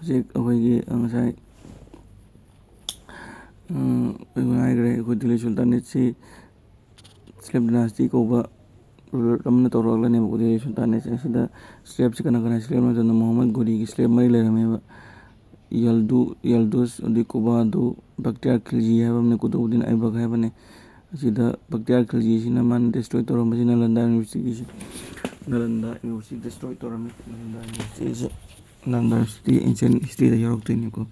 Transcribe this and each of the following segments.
ꯍꯧꯖꯤꯛ ꯑꯩꯈꯣꯏꯒꯤ ꯉꯁꯥꯏ ꯍꯥꯏꯈ꯭ꯔꯦ ꯑꯩꯈꯣꯏ ꯗꯤꯜꯂꯤ ꯁꯨꯜꯇꯥꯅꯦꯠꯁꯤ ꯁ꯭ꯂꯦꯞ ꯗꯥꯏꯅꯥꯁꯇꯤ ꯀꯧꯕ ꯔꯨꯂꯔ ꯑꯃꯅ ꯇꯧꯔꯛꯂꯅꯦꯕ ꯗꯤꯜꯂꯤ ꯁꯨꯜꯇꯥꯅꯦꯠꯁꯦ ꯑꯁꯤꯗ ꯁ꯭ꯂꯦꯞꯁꯤ ꯀꯅꯥ ꯀꯅꯥ ꯁ꯭ꯂꯦꯞ ꯃꯇꯝꯗ ꯃꯨꯍꯝꯃꯗ ꯘꯣꯔꯤꯒꯤ ꯁ꯭ꯂꯦꯞ ꯃꯔꯤ ꯂꯩꯔꯝꯃꯦꯕ ꯌꯜꯗꯨꯁ ꯑꯗꯩ ꯀꯨꯕꯥꯗꯨ ꯕꯛꯇꯤꯌꯥꯔ ꯈꯤꯜꯖꯤ ꯍꯥꯏꯕ ꯑꯃꯅꯦ ꯀꯨꯇꯨꯕꯨꯗꯤꯟ ꯑꯩꯕꯛ ꯍꯥꯏꯕꯅꯦ ꯑꯁꯤꯗ ꯕꯛꯇꯤꯌꯥꯔ ꯈꯤꯜꯖꯤꯁꯤꯅ ꯃꯥꯅ ꯗꯦꯁꯇ꯭ꯔꯣꯏ ꯇꯧꯔꯝꯕꯁꯤ ꯅꯂꯟꯗꯥ ꯌꯨꯅꯤꯚꯔꯁꯤꯇꯤꯁꯦ ꯅꯂꯟꯗꯥ ꯌꯨꯅꯤꯚꯔꯁꯤꯇꯤ ꯗꯦꯁꯇ꯭ꯔꯣꯏ ꯇꯧꯔꯝꯃꯤ ꯅꯂꯟꯗꯥ ꯌꯨꯅꯤꯚꯔꯁꯤꯇꯤ ꯑꯦꯟꯁꯤꯌꯟ ꯍꯤꯁꯇ꯭ꯔꯤꯗ ꯌꯥꯎꯔꯛꯇꯣꯏꯅꯤꯀꯣ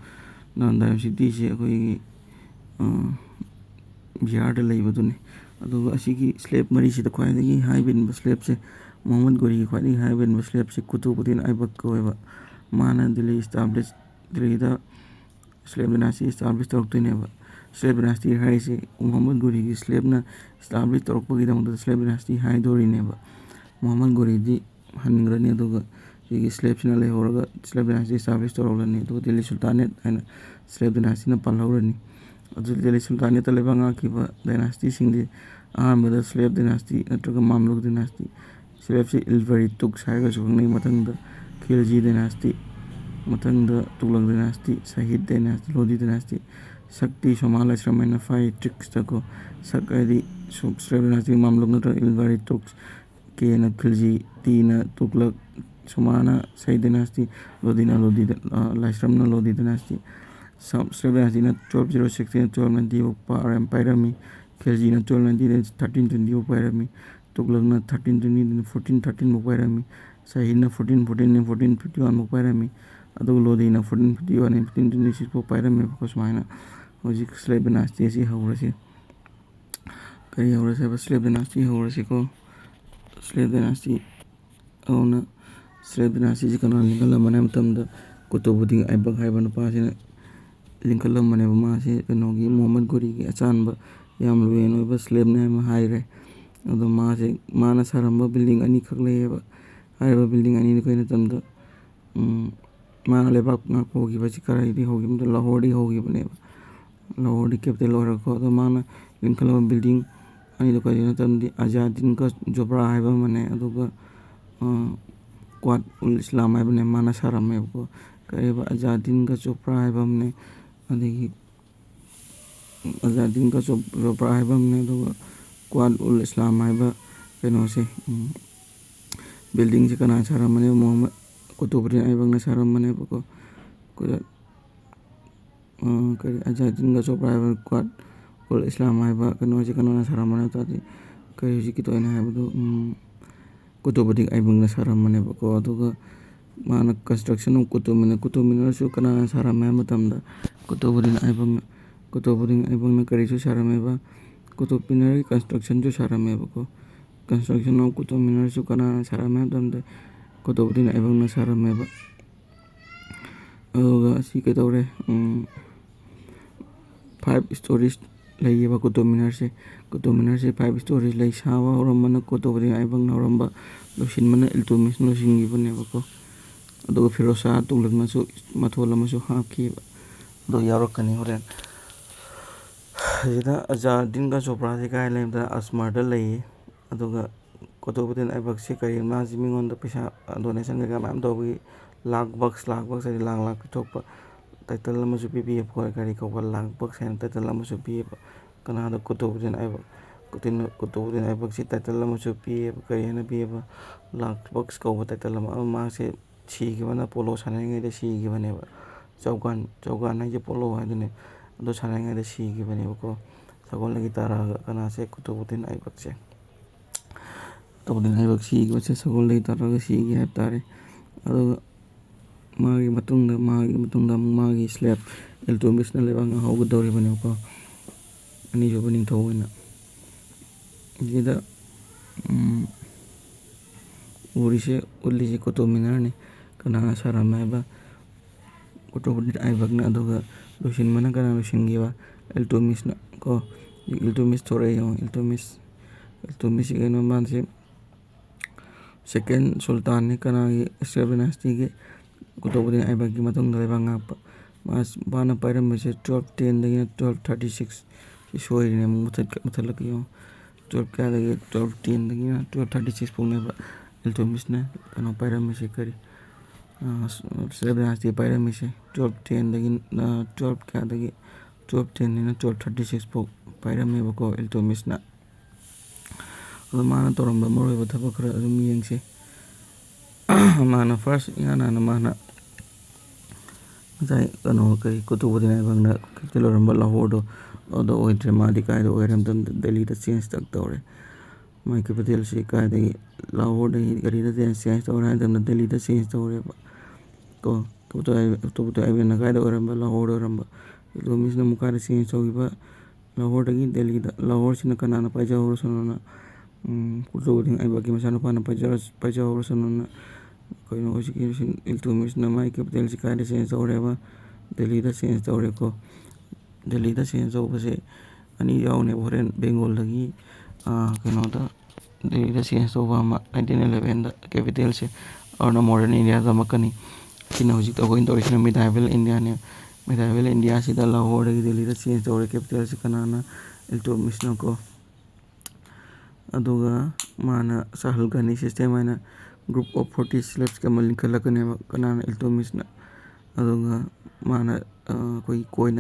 ꯅꯂꯟꯗꯥ ꯌꯨꯅꯤꯚꯔꯁꯤꯇꯤꯁꯦ ꯑꯩꯈꯣꯏꯒꯤ ꯕꯤꯍꯥꯔꯗ ꯂꯩꯕꯗꯨꯅꯤ ꯑꯗꯨꯒ ꯑꯁꯤꯒꯤ ꯁ꯭ꯂꯦꯞ ꯃꯔꯤꯁꯤꯗ ꯈ꯭ꯋꯥꯏꯗꯒꯤ ꯍꯥꯏꯕ ꯁ꯭ꯂꯦꯞꯁꯦ ꯃꯨꯍꯝꯃꯗ ꯘꯣꯔꯤꯒꯤ ꯈ꯭ꯋꯥꯏꯗꯒꯤ ꯍꯥꯏꯕ ꯁ꯭ꯂꯦꯞꯁꯦ ꯀꯨꯇꯨꯕꯨꯗꯤꯟ ꯑꯩꯕꯛ ꯀꯧꯋꯦꯕ ꯃꯥꯅ ꯗꯤꯜꯂꯤꯗ ꯁ꯭ꯂꯦꯞ ꯗꯥꯏꯅꯥꯁꯇꯤ ꯏꯁꯇꯥꯕ꯭ꯂꯤꯁ ꯇꯧꯔꯛꯇꯣꯏꯅꯦꯕ ꯁ꯭ꯂꯦꯞ ꯗꯥꯏꯅꯥꯁꯇꯤ ꯍꯥꯏꯔꯤꯁꯦ ꯃꯨꯍꯝꯃꯗ ꯘꯣꯔꯤꯒꯤ ꯁ꯭ꯂꯦꯞꯅ ꯏꯁꯇꯥꯕ꯭ꯂꯤꯁ ꯇꯧꯔꯛꯄꯒꯤꯗꯃꯛꯇ ꯁ꯭ꯂꯦꯞ ꯗꯥꯏꯅꯥꯁꯇꯤ ꯍꯥꯏꯗꯣꯔꯤꯅꯦꯕ ꯃꯨꯍꯝꯃꯗ ꯘꯣꯔꯤꯗꯤ ꯍꯟꯈ꯭ꯔꯅꯤ ꯑꯗꯨꯒ ꯁꯤꯒꯤ ꯁ꯭ꯂꯦꯞꯁꯤꯅ ꯂꯩꯍꯧꯔꯒ ꯁ꯭ꯂꯦꯞ ꯗꯥꯏꯅꯥꯁꯇꯤ ꯏꯁꯇꯥꯕ꯭ꯂꯤꯁ ꯇꯧꯔꯛꯂꯅꯤ ꯑꯗꯨꯒ ꯗꯤꯜꯂꯤ ꯁꯨꯜꯇꯥꯅꯦꯠ ꯍꯥꯏꯅ ꯁ꯭ꯂꯦꯞ ꯗꯥꯏꯅꯥꯁꯇꯤꯅ ꯄꯥꯜꯍꯧꯔꯅꯤ ꯑꯗꯨ ꯗꯤꯜꯂꯤ ꯁꯨꯜꯇꯥꯅꯦꯠꯇ ꯂꯩꯕꯥꯛ ꯉꯥꯛꯈꯤꯕ ꯗꯥꯏꯅꯥꯁꯇꯤꯁꯤꯡꯗꯤ ꯑꯍꯥꯟꯕꯗ ꯁ꯭ꯂꯦꯞ ꯗꯥꯏꯅꯥꯁꯇꯤ ꯅꯠꯇ꯭ꯔꯒ ꯃꯥꯝꯂꯨꯛ ꯗꯥꯏꯅꯥꯁꯇꯤ ꯁ꯭ꯂꯦꯞꯁꯤ ꯏꯜꯕꯔꯤꯇꯨꯛꯁ ꯍꯥꯏꯔꯒꯁꯨ ꯈꯪꯅꯩ ꯃꯊꯪꯗ ꯈꯤꯜꯖꯤ ꯗꯥꯏꯅꯥꯁꯇꯤ ꯃꯊꯪꯗ ꯇꯨꯒꯂꯛ ꯗꯥꯏꯅꯥꯁꯇꯤ ꯁꯍꯤꯗ ꯗꯥꯏꯅꯥꯁꯇꯤ ꯂꯣꯗꯤ ꯗꯥꯏꯅꯥꯁꯇꯤ ꯁꯛꯇꯤ ꯁꯣꯃꯥ ꯂꯥꯏꯁ꯭ꯔꯝ ꯍꯥꯏꯅ 5 ꯇ꯭ꯔꯤꯛꯁꯇꯀꯣ ꯁꯛ ꯍꯥꯏꯗꯤ ꯁ꯭ꯂꯦꯞ ꯗꯥꯏꯅꯥꯁꯇꯤ ꯃꯥꯝꯂꯨꯛ ꯅꯠꯇ꯭ꯔꯒ ꯏꯜꯕꯔꯤꯇꯨꯛꯁ ꯀꯦꯅ ꯈꯤꯜꯖꯤ ꯇꯤꯅ ꯇꯨꯒꯂꯛ ꯁꯣꯃꯥꯅ ꯁꯍꯤꯗ ꯗꯥꯏꯅꯥꯁꯇꯤ ꯂꯣꯗꯤꯅ ꯂꯥꯏꯁ꯭ꯔꯝꯅ ꯂꯣꯗꯤ ꯗꯥꯏꯅꯥꯁꯇꯤ ꯁ꯭ꯂꯦꯞ ꯗꯥꯏꯅꯥꯁꯇꯤꯅ 1206 1290 ꯐꯥꯎ ꯄꯥꯏꯔꯝꯃꯤ ꯈꯤꯜꯖꯤꯅ 1290 1320 ꯐꯥꯎ ꯄꯥꯏꯔꯝꯃꯤ ꯇꯨꯒꯂꯛꯅ 1320 1413 ꯐꯥꯎ ꯄꯥꯏꯔꯝꯃꯤ ꯁꯍꯤꯗꯅ 1414 1451 ꯐꯥꯎ ꯄꯥꯏꯔꯝꯃꯤ ꯑꯗꯨꯒ ꯂꯣꯗꯤꯅ 1451 1526 ꯐꯥꯎ ꯄꯥꯏꯔꯝꯃꯦꯕꯀꯣ ꯁꯨꯃꯥꯏꯅ ꯍꯧꯖꯤꯛ ꯁ꯭ꯂꯦꯞ ꯗꯥꯏꯅꯥꯁꯇꯤ ꯑꯁꯤ ꯍꯧꯔꯁꯤ ꯀꯔꯤ ꯍꯧꯔꯁꯤ ꯍꯥꯏꯕ ꯁ꯭ꯂꯦꯞ ꯗꯥꯏꯅꯥꯁꯇꯤ ꯍꯧꯔꯁꯤꯀꯣ ꯁ꯭ꯂꯦꯞ ꯗꯥꯏꯅꯥꯁꯇꯤ ꯑꯗꯨꯅ ꯁ꯭ꯂꯦꯞ ꯗꯥꯏꯅꯥꯁꯇꯤꯁꯤ ꯀꯅꯥꯅ ꯂꯤꯡꯈꯠꯂꯝꯕꯅꯤ ꯍꯥꯏꯕ ꯃꯇꯝꯗ ꯀꯨꯇꯨꯕꯨꯗꯤꯟ ꯑꯩꯕꯛ ꯍꯥꯏꯕ ꯅꯨꯄꯥꯁꯤꯅ ꯂꯤꯡꯈꯠꯂꯝꯕꯅꯦꯕ ꯃꯥꯁꯤ ꯀꯩꯅꯣꯒꯤ ꯃꯨꯍꯝꯃꯗ ꯘꯣꯔꯤꯒꯤ ꯑꯆꯥꯟꯕ ꯌꯥꯝ ꯂꯣꯌꯦꯜ ꯑꯣꯏꯕ ꯁ꯭ꯂꯦꯞꯅꯤ ꯍꯥꯏꯅ ꯍꯥꯏꯔꯦ ꯑꯗꯣ ꯃꯥꯅ ꯁꯥꯔꯝꯕ ꯕꯤꯜꯗꯤꯡ ꯑꯅꯤꯈꯛ ꯂꯩꯌꯦꯕ ꯍꯥꯏꯔꯤꯕ ꯕꯤꯜꯗꯤꯡ ꯑꯅꯤꯗꯨ ꯀꯩ ꯃꯇꯝꯗ ꯃꯥꯅ ꯂꯩꯕꯥꯛ ꯉꯥꯛꯄ ꯍꯧꯈꯤꯕꯁꯤ ꯀꯗꯥꯏꯗꯒꯤ ꯍꯧꯈꯤꯕ ꯃꯇꯝꯗ ꯂꯥꯍꯣꯔꯗꯒꯤ ꯍꯧꯈꯤꯕꯅꯦꯕ ꯂꯥꯍꯣꯔꯗꯤ ꯀꯦꯄꯤꯇꯦꯜ ꯑꯣꯏꯔꯒꯀꯣ ꯑꯗꯣ ꯃꯥꯅ ꯂꯤꯡꯈꯠꯂꯝꯕ ꯕꯤꯜꯗꯤꯡ ꯑꯅꯤꯗꯨ ꯀꯔꯤꯒꯤꯅꯣ ꯃꯇꯝꯗꯤ ꯑꯖꯥꯗꯤꯟꯒ ꯖꯣꯕ꯭ꯔꯥ ꯍꯥꯏꯕ ꯑꯃꯅꯦ ꯑꯗꯨꯒ ꯀ꯭ꯋꯥꯠ ꯎꯜ ꯏꯁꯂꯥꯝ ꯍꯥꯏꯕꯅꯦ ꯃꯥꯅ ꯁꯥꯔꯝꯃꯦꯕꯀꯣ ꯀꯔꯤꯕ ꯑꯖꯥꯗꯤꯟꯒ ꯆꯣꯄ꯭ꯔꯥ ꯍꯥꯏꯕ ꯑꯃꯅꯦ ꯑꯗꯒꯤ ꯑꯖꯥꯗꯤꯟꯒ ꯆꯣꯄ꯭ꯔꯥ ꯍꯥꯏꯕ ꯑꯃꯅꯦ ꯑꯗꯨꯒ ꯀ꯭ꯋꯥꯠ ꯎꯜ ꯏꯁꯂꯥꯝ ꯍꯥꯏꯕ ꯀꯩꯅꯣꯁꯦ ꯕꯤꯜꯗꯤꯡꯁꯦ ꯀꯅꯥꯅ ꯁꯥꯔꯝꯕꯅꯦꯕ ꯃꯨꯍꯝꯃꯗ ꯀꯨꯇꯨꯕꯨꯗꯤꯟ ꯑꯩꯕꯛꯅ ꯁꯥꯔꯝꯕꯅꯦꯕꯀꯣ ꯀꯔꯤ ꯑꯖꯥꯗꯤꯟꯒ ꯆꯣꯄ꯭ꯔꯥ ꯍꯥꯏꯕ ꯀ꯭ꯋꯥꯠ ꯎꯜ ꯏꯁꯂꯥꯝ ꯍꯥꯏꯕ ꯀꯩꯅꯣꯁꯦ ꯀꯅꯥꯅ ꯁꯥꯔꯝꯕꯅꯦ ꯍꯥꯏꯕꯇꯥꯔꯗꯤ ꯀꯔꯤ ꯍꯧꯖꯤꯛꯀꯤꯗꯣ ꯑꯩꯅ ꯍꯥꯏꯕꯗꯣ ꯀꯨꯇꯨꯕꯨꯗꯤꯟ ꯑꯩꯕꯛꯅ ꯁꯥꯔꯝꯕꯅꯦꯕꯀꯣ ꯑꯗꯨꯒ ꯃꯥꯅ ꯀꯟꯁꯇ꯭ꯔꯛꯁꯟ ꯑꯣꯐ ꯀꯨꯇꯨꯕ ꯃꯤꯅꯔꯁꯨ ꯀꯅꯥꯅ ꯁꯥꯔꯝꯃꯦ ꯍꯥꯏꯕ ꯃꯇꯝꯗ ꯀꯨꯇꯨꯕꯨꯗꯤꯟ ꯑꯩꯕꯛꯅ ꯀꯔꯤꯁꯨ ꯁꯥꯔꯝꯃꯦꯕ ꯀꯨꯇꯨꯕ ꯃꯤꯅꯔꯒꯤ ꯀꯟꯁꯇ꯭ꯔꯛꯁꯟꯁꯨ ꯁꯥꯔꯝꯃꯦꯕꯀꯣ ꯀꯟꯁꯇ꯭ꯔꯛꯁꯟ ꯑꯣꯐ ꯀꯨꯇꯨꯕ ꯃꯤꯅꯔꯁꯨ ꯀꯅꯥꯅ ꯁꯥꯔꯝꯃꯦ ꯍꯥꯏꯕ ꯃꯇꯝꯗ ꯀꯨꯇꯨꯕꯨꯗꯤꯟ ꯑꯩꯕꯛꯅ ꯁꯥꯔꯝꯃꯦꯕ ꯑꯗꯨꯒ ꯑꯁꯤ ꯀꯩꯗꯧꯔꯦ 5 ꯁ꯭ꯇꯣꯔꯤꯁ ꯂꯩꯌꯦꯕ ꯀꯨꯇꯨꯕ ꯃꯤꯅꯔꯁꯦ 5 ꯁ꯭ꯇꯣꯔꯤꯁ ꯂꯩ ꯁꯥꯕ ꯍꯧꯔꯝꯕꯅ ꯀꯨꯇꯨꯕꯨꯗꯤꯟ ꯑꯩꯕꯛꯅ ꯍꯧꯔꯝꯕ ꯂꯣꯏꯁꯤꯟꯕꯅ ꯏꯜꯇꯨꯠꯃꯤꯁꯅ ꯂꯣꯏꯁꯤꯟꯈꯤꯕꯅꯦꯕꯀꯣ ꯑꯗꯨꯒ ꯐꯤꯔꯣꯖ ꯁꯥꯍ ꯇꯨꯒꯂꯛꯅꯁꯨ ꯃꯊꯣꯜ ꯑꯃꯁꯨ ꯍꯥꯞꯈꯤꯕ ꯑꯗꯣ ꯌꯥꯎꯔꯛꯀꯅꯤ ꯍꯣꯔꯦꯟ ꯁꯤꯗ ꯑꯖꯥꯗꯤꯟꯒ ꯆꯣꯄ꯭ꯔꯥꯁꯦ ꯀꯥꯏ ꯂꯩꯕꯗ ꯑꯁꯃꯔꯗ ꯂꯩꯌꯦ ꯑꯗꯨꯒ ꯀꯨꯇꯨꯕꯨꯗꯤꯟ ꯑꯩꯕꯛꯁꯦ ꯀꯔꯤ ꯃꯥꯁꯤ ꯃꯤꯉꯣꯟꯗ ꯄꯩꯁꯥ ꯗꯣꯅꯦꯁꯟ ꯀꯩꯀꯥ ꯃꯌꯥꯝ ꯇꯧꯕꯒꯤ ꯂꯥꯈ ꯕꯛꯁ ꯍꯥꯏꯗꯤ ꯂꯥꯈ ꯄꯤꯊꯣꯛꯄ ꯇꯥꯏꯇꯜ ꯑꯃꯁꯨ ꯄꯤꯕꯤꯌꯦꯕ ꯀꯔꯤ ꯀꯧꯕ ꯂꯥꯈ ꯕꯛꯁ ꯍꯥꯏꯅ ꯇꯥꯏꯇꯜ ꯑꯃꯁꯨ ꯄꯤꯌꯦꯕ ꯀꯅꯥꯗ ꯀꯨꯇꯨꯕꯨꯗꯤꯟ ꯑꯩꯕꯛ ꯀꯨꯇꯨꯕꯨꯗꯤꯟ ꯑꯩꯕꯛꯁꯤ ꯇꯥꯏꯇꯜ ꯑꯃꯁꯨ ꯄꯤꯌꯦꯕ ꯀꯔꯤ ꯍꯥꯏꯅ ꯄꯤꯌꯦꯕ ꯂꯥꯈ ꯕꯛꯁ ꯀꯧꯕ ꯇꯥꯏꯇꯜ ꯑꯃ ꯃꯥꯁꯦ ꯁꯤꯈꯤꯕꯅ ꯄꯣꯂꯣ ꯁꯥꯟꯅꯔꯤꯉꯩꯗ ꯁꯤꯈꯤꯕꯅꯦꯕ ꯆꯧꯒꯥꯟ ꯍꯥꯏꯁꯦ ꯄꯣꯂꯣ ꯍꯥꯏꯗꯨꯅꯦ ꯑꯗꯨ ꯁꯥꯟꯅꯔꯤꯉꯩꯗ ꯁꯤꯈꯤꯕꯅꯦꯕꯀꯣ ꯁꯒꯣꯜꯗꯒꯤ ꯇꯥꯔꯛꯑꯒ ꯀꯅꯥꯁꯦ ꯀꯨꯇꯨꯕꯨꯗꯤꯟ ꯑꯩꯕꯛꯁꯦ ꯁꯤꯈꯤꯕꯁꯦ ꯁꯒꯣꯜꯗꯒꯤ ꯇꯥꯔꯛꯑꯒ ꯁꯤꯈꯤ ꯍꯥꯏꯕ ꯇꯥꯔꯦ ꯑꯗꯨꯒ ꯃꯥꯒꯤ ꯃꯇꯨꯡꯗ ꯑꯃꯨꯛ ꯃꯥꯒꯤ ꯁ꯭ꯂꯦꯞ ꯏꯜꯇꯨꯠꯃꯤꯁꯅ ꯂꯩꯕꯥꯛ ꯉꯥꯛꯍꯧꯒꯗꯧꯔꯤꯕꯅꯦꯕꯀꯣ ꯑꯅꯤꯁꯨꯕ ꯅꯤꯡꯊꯧ ꯑꯣꯏꯅ ꯁꯤꯗ ꯎꯠꯂꯤꯁꯦ ꯀꯨꯇꯨꯕ ꯃꯤꯅꯔꯅꯤ ꯀꯅꯥꯅ ꯁꯥꯔꯝꯃꯦ ꯍꯥꯏꯕ ꯀꯨꯇꯨꯕꯨꯗꯤꯟ ꯑꯩꯕꯛꯅ ꯑꯗꯨꯒ ꯂꯣꯏꯁꯤꯟꯕꯅ ꯀꯅꯥ ꯂꯣꯏꯁꯤꯟꯈꯤꯕ ꯏꯜꯇꯨꯠꯃꯤꯁꯅ ꯀꯣ ꯏꯜꯇꯨꯠꯃꯤꯁ ꯊꯣꯔꯛꯑꯦ ꯌꯦꯡꯉꯣ ꯏꯜꯇꯨꯠꯃꯤꯁꯁꯤ ꯀꯩꯅꯣ ꯃꯥꯁꯦ ꯁꯦꯀꯦꯟ ꯁꯨꯜꯇꯥꯟꯅꯤ ꯀꯅꯥꯒꯤ ꯁ꯭ꯂꯦꯞ ꯗꯥꯏꯅꯥꯁꯇꯤꯒꯤ ꯀꯨꯇꯨꯕꯨꯗꯤꯟ ꯑꯩꯕꯛꯀꯤ ꯃꯇꯨꯡꯗ ꯂꯩꯕꯥꯛ ꯉꯥꯛꯄ ꯃꯥꯅ ꯄꯥꯏꯔꯝꯕꯁꯦ 1210ꯗꯒꯤꯅ 1236 ꯁꯤ ꯁꯣꯏꯔꯤꯅꯦ ꯑꯃꯨꯛ ꯃꯨꯊꯠꯂꯛꯀꯦ ꯌꯦꯡꯉꯣ 1210ꯗꯒꯤꯅ 1236 ꯐꯥꯎꯅꯦꯕ ꯏꯜꯇꯨꯠꯃꯤꯁꯅ ꯀꯩꯅꯣ ꯄꯥꯏꯔꯝꯃꯤꯁꯦ ꯀꯔꯤ ꯁ꯭ꯂꯦꯞ ꯗꯥꯏꯅꯥꯁꯇꯤ ꯄꯥꯏꯔꯝꯃꯤꯁꯦ 1210 ꯀꯌꯥꯗꯒꯤ 1210 1236 ꯐꯥꯎ ꯄꯥꯏꯔꯝꯃꯦꯕꯀꯣ ꯏꯜꯇꯨꯠꯃꯤꯁꯅ. ꯑꯗꯣ ꯃꯥꯅ ꯇꯧꯔꯝꯕ ꯃꯔꯨꯑꯣꯏꯕ ꯊꯕꯛ ꯈꯔ ꯑꯗꯨꯝ ꯌꯦꯡꯁꯤ. ꯃꯥꯅ ꯐꯥꯔꯁ ꯏꯍꯥꯟ ꯍꯥꯟꯅ ꯃꯥꯅ ꯉꯁꯥꯏ ꯀꯨꯇꯨꯕꯨꯗꯤꯟ ꯑꯩꯕꯛꯅ ꯀꯦꯄꯤꯇꯦꯜ ꯑꯣꯏꯔꯝꯕ ꯂꯥꯍꯣꯔꯗꯣ ꯑꯗꯨꯗ ꯑꯣꯏꯗ꯭ꯔꯦ. ꯃꯥꯗꯤ ꯀꯥꯏꯗ ꯑꯣꯏꯔꯦ ꯍꯥꯏꯕ ꯃꯇꯝꯗ ꯗꯦꯜꯂꯤꯗ ꯆꯦꯟꯖ ꯇꯧꯔꯦ. ꯃꯥꯏ ꯀꯦꯄꯤꯇꯦꯜꯁꯤ ꯀꯥꯏꯗꯒꯤ ꯂꯥꯍꯣꯔꯗꯒꯤ ꯀꯔꯤꯗ ꯆꯦꯟꯖ ꯇꯧꯔꯦ ꯍꯥꯏ ꯃꯇꯝꯗ ꯗꯦꯜꯂꯤꯗ ꯆꯦꯟꯖ ꯇꯧꯔꯦꯕ ꯀꯣ. ꯀꯨꯇꯨꯕꯨꯗꯤꯟ ꯑꯩꯕꯛꯅ ꯀꯥꯏꯗ ꯑꯣꯏꯔꯝꯕ ꯂꯥꯍꯣꯔꯗ ꯑꯣꯏꯔꯝꯕ. ꯏꯜꯇꯨꯠꯃꯤꯁꯅ ꯑꯃꯨꯛ ꯀꯥꯏꯗ ꯆꯦꯟꯖ ꯇꯧꯈꯤꯕ ꯂꯥꯍꯣꯔꯗꯒꯤ ꯗꯦꯜꯂꯤꯗ. ꯂꯥꯍꯣꯔꯁꯤꯅ ꯀꯅꯥꯅ ꯄꯥꯏꯖꯍꯧꯔꯁꯅꯣꯅ ꯀꯨꯇꯨꯕꯨꯗꯤꯟ ꯑꯩꯕꯛꯀꯤ ꯃꯆꯥꯅꯨꯄꯥꯅ ꯄꯥꯏꯖꯍꯧꯔꯁꯅꯣꯅ ꯍꯧꯖꯤꯛꯀꯤ ꯏꯜꯇꯨꯠꯃꯤꯁꯅ ꯃꯥꯏ ꯀꯦꯄꯤꯇꯦꯜꯁꯤ ꯀꯥꯏꯗ ꯆꯦꯟꯖ ꯇꯧꯔꯦꯕ ꯗꯦꯜꯂꯤꯗ ꯆꯦꯟꯖ ꯇꯧꯔꯦꯀꯣ. ꯗꯦꯜꯂꯤꯗ ꯆꯦꯟꯖ ꯇꯧꯕꯁꯦ ꯑꯅꯤ ꯌꯥꯎꯅꯦꯕ ꯍꯣꯔꯦꯟ ꯕꯦꯡꯒꯣꯜꯗꯒꯤ ꯀꯩꯅꯣꯗ ꯗꯦꯜꯂꯤꯗ ꯆꯦꯟꯖ ꯇꯧꯕ ꯑꯃ 1911ꯗ ꯀꯦꯄꯤꯇꯦꯜꯁꯦ ꯑꯗꯨꯅ ꯃꯣꯗꯔꯟ ꯏꯟꯗꯤꯌꯥꯗ ꯑꯃꯛꯀꯅꯤ. ꯁꯤꯅ ꯍꯧꯖꯤꯛ ꯑꯩꯈꯣꯏꯅ ꯇꯧꯔꯤꯁꯤꯅ ꯃꯤꯗꯥꯏꯕꯦꯜ ꯏꯟꯗꯤꯌꯥꯅꯦ. ꯃꯤꯗꯥꯏꯕꯦꯜ ꯏꯟꯗꯤꯌꯥꯁꯤꯗ ꯂꯥꯍꯣꯔꯗꯒꯤ ꯗꯦꯜꯂꯤꯗ ꯆꯦꯟꯖ ꯇꯧꯔꯦ ꯀꯦꯄꯤꯇꯦꯜꯁꯤ ꯀꯅꯥꯅ ꯏꯜꯇꯨꯠꯃꯤꯁꯅꯀꯣ. ꯑꯗꯨꯒ ꯃꯥꯅ ꯁꯍꯜꯒꯅꯤ ꯁꯤꯁꯇꯦꯝ ꯍꯥꯏꯅ ꯒ꯭ꯔꯨꯞ ꯑꯣꯐ 40 ꯁ꯭ꯂꯦꯞꯁꯀꯤ ꯑꯃ ꯂꯤꯡꯈꯠꯂꯛꯀꯅꯦꯕ ꯀꯅꯥꯅ ꯏꯜꯇꯨꯠꯃꯤꯁꯅ. ꯑꯗꯨꯒ ꯃꯥꯅ ꯑꯩꯈꯣꯏꯒꯤ ꯀꯣꯏꯟ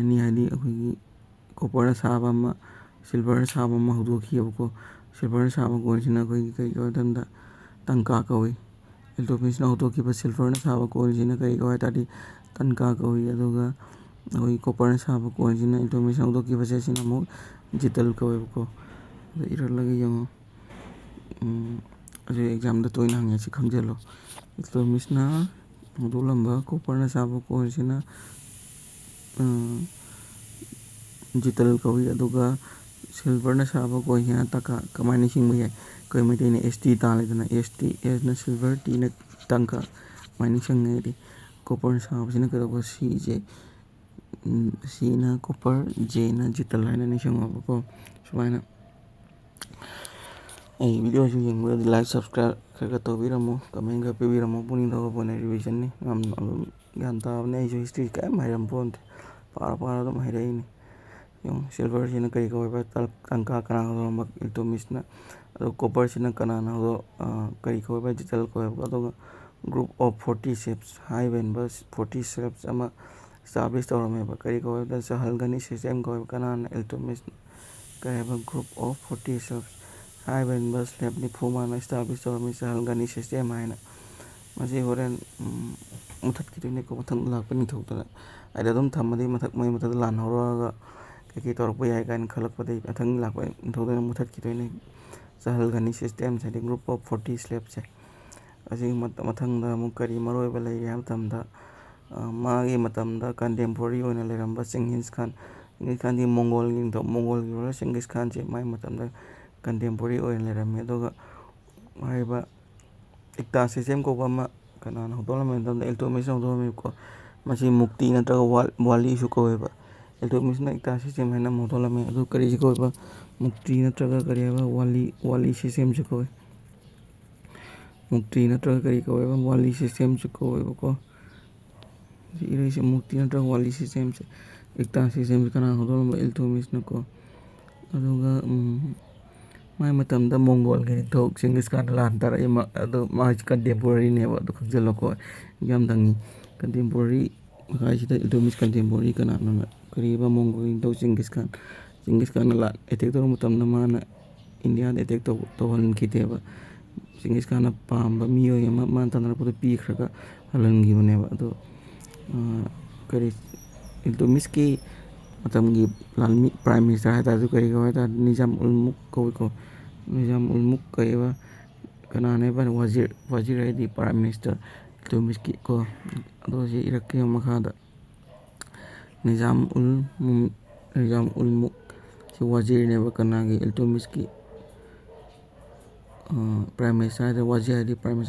ꯑꯅꯤ ꯍꯥꯏꯗꯤ ꯑꯩꯈꯣꯏꯒꯤ ꯀꯣꯄꯔꯅ ꯁꯥꯕ ꯑꯃ ꯁꯤꯜꯚꯔꯅ ꯁꯥꯕ ꯑꯃ ꯍꯧꯗꯣꯛꯈꯤꯑꯕꯀꯣ. ꯁꯤꯜꯚꯔꯅ ꯁꯥꯕ ꯀꯣꯏꯟꯁꯤꯅ ꯑꯩꯈꯣꯏꯒꯤ ꯀꯔꯤ ꯀꯧꯏ ꯍꯥꯏꯕ ꯃꯇꯝꯗ ꯇꯪꯀꯥ ꯀꯧꯏ. ꯏꯜꯇꯨꯠꯃꯤꯁꯅ ꯍꯧꯗꯣꯛꯈꯤꯕ ꯁꯤꯜꯚꯔꯅ ꯁꯥꯕ ꯀꯣꯏꯟꯁꯤꯅ ꯀꯔꯤ ꯀꯧꯏ ꯍꯥꯏ ꯇꯥꯔꯗꯤ ꯇꯟꯀꯥ ꯀꯧꯏ. ꯑꯗꯨꯒ ꯑꯩꯈꯣꯏꯒꯤ ꯀꯣꯄꯔꯅ ꯁꯥꯕ ꯀꯣꯏꯟꯁꯤꯅ ꯏꯜꯇꯨꯠꯃꯤꯁꯅ ꯍꯧꯗꯣꯛꯈꯤꯕꯁꯦ ꯁꯤꯅ ꯑꯃꯨꯛ ꯖꯤꯇꯜ ꯀꯧꯋꯦꯕꯀꯣ. ꯑꯗ ꯏꯔꯛꯂꯒ ꯌꯦꯡꯉꯣ. ꯑꯁꯤ ꯑꯦꯛꯖꯥꯝꯗ ꯇꯣꯏꯅ ꯍꯪꯉꯦ ꯁꯤ ꯈꯪꯖꯤꯜꯂꯣ. ꯏꯜꯇꯨꯠꯃꯤꯁꯅ ꯍꯧꯗꯣꯛꯂꯝꯕ ꯀꯣꯄꯔꯅ ꯁꯥꯕ ꯀꯣꯏꯟꯁꯤꯅ ꯖꯤꯇꯜ ꯀꯧꯏ. ꯑꯗꯨꯒ ꯁꯤꯜꯚꯔꯅ ꯁꯥꯕ ꯀꯣꯏꯟꯁꯤꯅ ꯇꯀꯥ. ꯀꯃꯥꯏꯅ ꯅꯤꯡꯁꯤꯡꯕ ꯌꯥꯏ? ꯑꯩꯈꯣꯏ ꯃꯩꯇꯩꯅ ST ꯇꯥꯜꯂꯤꯗꯅ ꯑꯦꯁꯅ ꯁꯤꯜꯚꯔ, Tꯅ ꯇꯪꯀꯥ. ꯀꯃꯥꯏꯅ ꯅꯤꯡꯁꯤꯡꯅꯩ? ꯀꯣꯄꯔꯅ ꯁꯥꯕꯁꯤꯅ ꯀꯩꯗꯧꯕ Cꯅ ꯀꯣꯄꯔ, Jꯅ ꯖꯤꯇꯜ ꯍꯥꯏꯅ ꯅꯤꯡꯁꯤꯡꯉꯣꯕꯀꯣ. ꯁꯨꯃꯥꯏꯅ ꯑꯩ ꯚꯤꯗꯤꯑꯣꯁꯤ ꯌꯦꯡꯕꯗ ꯂꯥꯏꯛ ꯁꯕꯁꯀ꯭ꯔꯥꯏꯕ ꯈꯔ ꯇꯧꯕꯤꯔꯝꯃꯣ, ꯀꯃꯦꯟ ꯈꯔ ꯄꯤꯕꯤꯔꯝꯃꯣ. ꯄꯨꯛꯅꯤꯡ ꯊꯧꯒꯠꯄꯅꯦ, ꯔꯤꯚꯤꯖꯟꯅꯤ, ꯌꯥꯝꯅ ꯑꯗꯨꯝ ꯒ꯭ꯌꯥꯟ ꯇꯥꯕꯅꯦ. ꯑꯩꯁꯨ ꯍꯤꯁꯇ꯭ꯔꯤ ꯀꯔꯤꯝ ꯍꯩꯔꯝꯄꯣꯟꯇꯦ, ꯄꯥꯔ ꯑꯗꯨꯝ ꯍꯩꯔꯛꯏꯅꯤ. ꯌꯦꯡꯉꯣ, ꯁꯤꯜꯚꯔꯁꯤꯅ ꯀꯔꯤ ꯀꯧꯋꯦꯕ? ꯇꯪꯀꯥ. ꯀꯅꯥꯅ ꯍꯧꯗꯣꯛꯂꯝꯕ?ꯏꯜꯇꯨꯠꯃꯤꯁꯅ. ꯑꯗꯨꯒ ꯀꯣꯄꯔꯁꯤꯅ ꯀꯅꯥꯅ ꯀꯔꯤ ꯀꯧꯋꯦꯕ? ꯖꯤꯇꯜ ꯀꯧꯋꯦꯕ. ꯑꯗꯨꯒ ꯒ꯭ꯔꯨꯞ ꯑꯣꯐ 40 ꯁ꯭ꯂꯦꯞꯁ, ꯍꯥꯏꯕ ꯏꯟꯕ 40 ꯁ꯭ꯂꯦꯞꯁ ꯑꯃ ꯏꯁꯇꯥꯕ꯭ꯂꯤꯁ ꯇꯧꯔꯝꯃꯦꯕ. ꯀꯔꯤ ꯀꯧꯋꯦꯕ? ꯁꯍꯜꯒꯅꯤ ꯁꯤꯁꯇꯦꯝ ꯀꯧꯋꯦꯕ. ꯀꯅꯥꯅ? ꯏꯜꯇꯨꯠꯃꯤꯁꯅ. ꯀꯔꯤ ꯍꯥꯏꯕ? ꯒ꯭ꯔꯨꯞ ꯑꯣꯐ 40 ꯁ꯭ꯂꯦꯞꯁ, ꯍꯥꯏꯕ ꯏꯟꯕ ꯁ꯭ꯂꯦꯞ 90 ꯃꯥꯅ ꯏꯁꯇꯥꯕ꯭ꯂꯤꯁ ꯇꯧꯔꯝꯃꯤ ꯁꯍꯜꯒꯅꯤ ꯁꯤꯁꯇꯦꯝ ꯍꯥꯏꯅ. ꯃꯁꯤ ꯍꯣꯔꯦꯟ ꯃꯨꯊꯠꯈꯤꯗꯣꯏꯅꯤꯀꯣ ꯃꯊꯪ ꯂꯥꯛꯄ ꯅꯤꯡꯊꯧꯗ. ꯍꯥꯏꯗꯤ ꯑꯗꯨꯝ ꯊꯝꯃꯗꯤ ꯃꯣꯏ ꯃꯊꯛꯇ ꯂꯥꯟ ꯍꯧꯔꯛꯑꯒ ꯀꯩꯀꯩ ꯇꯧꯔꯛꯄ ꯌꯥꯏ ꯀꯥꯏꯅ ꯈꯜꯂꯛꯄꯗꯒꯤ ꯃꯊꯪ ꯂꯥꯛꯄ ꯅꯤꯡꯊꯧꯗ ꯃꯨꯊꯠꯈꯤꯗꯣꯏꯅꯤ. ꯁꯍꯜꯒꯅꯤ ꯁꯤꯁꯇꯦꯝꯁ ꯍꯥꯏꯗꯤ ꯒ꯭ꯔꯨꯞ ꯑꯣꯐ 40 ꯁ꯭ꯂꯦꯞꯁꯦ. ꯑꯁꯤꯒꯤ ꯃꯊꯪꯗ ꯑꯃꯨꯛ ꯀꯔꯤ ꯃꯔꯨꯑꯣꯏꯕ ꯂꯩꯒꯦ ꯍꯥꯏꯕ ꯃꯇꯝꯗ ꯃꯥꯒꯤ ꯃꯇꯝꯗ ꯀꯟꯇꯦꯝꯄꯣꯔꯔꯤ ꯑꯣꯏꯅ ꯂꯩꯔꯝꯕ ꯆꯤꯡꯒꯤꯁ ꯈꯥꯟ. ꯆꯤꯡꯒꯤꯁ ꯈꯥꯟꯗꯤ ꯃꯣꯡꯒꯣꯜꯒꯤ ꯅꯤꯡꯊꯧ, ꯃꯣꯡꯒꯣꯜꯒꯤ ꯔꯨꯂꯔ ꯆꯤꯡꯒꯤꯁ ꯈꯥꯟꯁꯦ ꯃꯥꯒꯤ ꯃꯇꯝꯗ ꯀꯟꯇꯦꯝꯄꯣꯔꯔꯤ ꯑꯣꯏꯅ ꯂꯩꯔꯝꯃꯤ. ꯑꯗꯨꯒ ꯍꯥꯏꯔꯤꯕ ꯏꯛꯇꯥ ꯁꯤꯁꯇꯦꯝ ꯀꯧꯕ ꯑꯃ ꯀꯅꯥꯅ ꯍꯧꯗꯣꯛꯂꯝꯃꯤ ꯃꯇꯝꯗ ꯏꯜꯇꯨꯠꯃꯤꯁꯅ ꯍꯧꯗꯣꯛꯂꯝꯃꯤꯀꯣ. ꯃꯁꯤ ꯃꯨꯛꯇꯤ ꯅꯠꯇ꯭ꯔꯒ ꯋꯥꯂꯤꯁꯨ ꯀꯧꯋꯦꯕ. ꯏꯜꯇꯨꯠꯃꯤꯁꯅ ꯏꯛꯇꯥ ꯁꯤꯁꯇꯦꯝ ꯍꯥꯏꯅ ꯑꯃ ꯍꯧꯗꯣꯛꯂꯝꯃꯤ. ꯑꯗꯨ ꯀꯔꯤꯁꯤ ꯀꯧꯋꯦꯕ? ꯃꯨꯛꯇꯤ ꯅꯠꯇ꯭ꯔꯒ ꯀꯔꯤ ꯍꯥꯏꯕ? ꯋꯥꯂꯤ ꯁꯤꯁꯇꯦꯝꯁꯨ ꯀꯧꯋꯦ. ꯃꯨꯛꯇꯤ ꯅꯠꯇ꯭ꯔꯒ ꯀꯔꯤ ꯀꯧꯋꯦꯕ? ꯋꯥꯂꯤ ꯁꯤꯁꯇꯦꯝꯁꯨ ꯀꯧꯋꯦꯕꯀꯣ. ꯏꯔꯩꯁꯦ ꯃꯨꯛꯇꯤ ꯅꯠꯇ꯭ꯔꯒ ꯋꯥꯂꯤ ꯁꯤꯁꯇꯦꯝꯁꯦ. ꯏꯛꯇꯥ ꯁꯤꯁꯇꯦꯝꯁꯦ ꯀꯅꯥꯅ ꯍꯧꯗꯣꯛꯂꯝꯕ? ꯏꯜꯇꯨꯠꯃꯤꯁꯅꯀꯣ. ꯑꯗꯨꯒ ꯃꯥꯏ ꯃꯇꯝꯗ ꯃꯣꯡꯒꯣꯜꯒꯤ ꯅꯤꯡꯊꯧ ꯆꯤꯡꯒꯤꯁ ꯈꯥꯟꯅ ꯂꯥꯟ ꯇꯥꯔꯛꯏ. ꯑꯗꯨ ꯃꯥꯁꯤ ꯀꯟꯇꯦꯝꯄꯣꯔꯔꯤꯅꯦꯕ. ꯑꯗꯨ ꯈꯪꯖꯤꯜꯂꯣꯀꯣ, ꯌꯥꯝ ꯀꯟꯇꯦꯝꯄꯣꯔꯔꯤ ꯍꯥꯏꯁꯤꯗ ꯏꯜꯇꯨꯠꯃꯤꯁ ꯀꯟꯇꯦꯝꯄꯣꯔꯔꯤ ꯀꯅꯥꯅꯣ? ꯀꯔꯤꯕ? ꯃꯣꯡꯒꯣꯜꯒꯤ ꯅꯤꯡꯊꯧ ꯆꯤꯡꯒꯤꯁ ꯈꯥꯟ. ꯆꯤꯡꯒꯤꯁ ꯈꯥꯟꯅ ꯑꯦꯇꯦꯛ ꯇꯧꯕ ꯃꯇꯝꯗ ꯃꯥꯅ ꯏꯟꯗꯤꯌꯥꯗ ꯑꯦꯇꯦꯛ ꯇꯧꯍꯟꯈꯤꯗꯦꯕ. ꯆꯤꯡꯒꯤꯁ ꯈꯥꯟꯅ ꯄꯥꯝꯕ ꯃꯤꯑꯣꯏ ꯑꯃ ꯃꯥꯅ ꯇꯥꯟꯅꯔꯛꯄꯗ ꯄꯤꯈ꯭ꯔꯒ ꯍꯜꯍꯟꯈꯤꯕꯅꯦꯕ. ꯑꯗꯣ ꯏꯜꯇꯨꯠꯃꯤꯁꯀꯤ ꯃꯇꯝꯒꯤ ꯂꯥꯟꯃꯤ ꯄ꯭ꯔꯥꯏꯝ ꯃꯤꯅꯤꯁꯇꯔ ꯍꯥꯏꯇꯥꯔꯁꯨ ꯀꯔꯤ ꯀꯧꯏ ꯍꯥꯏꯇꯥꯔꯗꯤ ꯅꯤꯖꯥꯝ ꯎꯜ ꯃꯨꯜꯛ ꯀꯧꯏꯀꯣ. ꯅꯤꯖꯥꯝ ꯎꯜ ꯃꯨꯜꯛ ꯀꯧꯏꯕ. ꯀꯅꯥꯅꯦꯕ? ꯋꯥꯖꯤꯔ ꯍꯥꯏꯗꯤ ꯄ꯭ꯔꯥꯏꯝ ꯃꯤꯅꯤꯁꯇꯔ ꯏꯜꯇꯨꯠꯃꯤꯁꯀꯤ ꯀꯣ. ꯑꯗꯣ ꯁꯤ ꯏꯔꯛꯀꯦ ꯃꯈꯥꯗ. ꯅꯤꯖꯥꯝ ꯎꯜ ꯃꯨꯜꯛ ꯁꯤ ꯋꯥꯖꯤꯔꯅꯦꯕ. ꯀꯅꯥꯒꯤ? ꯏꯜꯇꯨꯠꯃꯤꯁꯀꯤ ꯄ꯭ꯔꯥꯏꯝ ꯃꯤꯅꯤꯁꯇꯔ ꯍꯥꯏꯗꯤ ꯋꯥꯖꯤꯔ ꯍꯥꯏꯗꯤ ꯄ꯭ꯔꯥꯏꯝ ꯃꯤꯅꯤꯁꯇꯔ.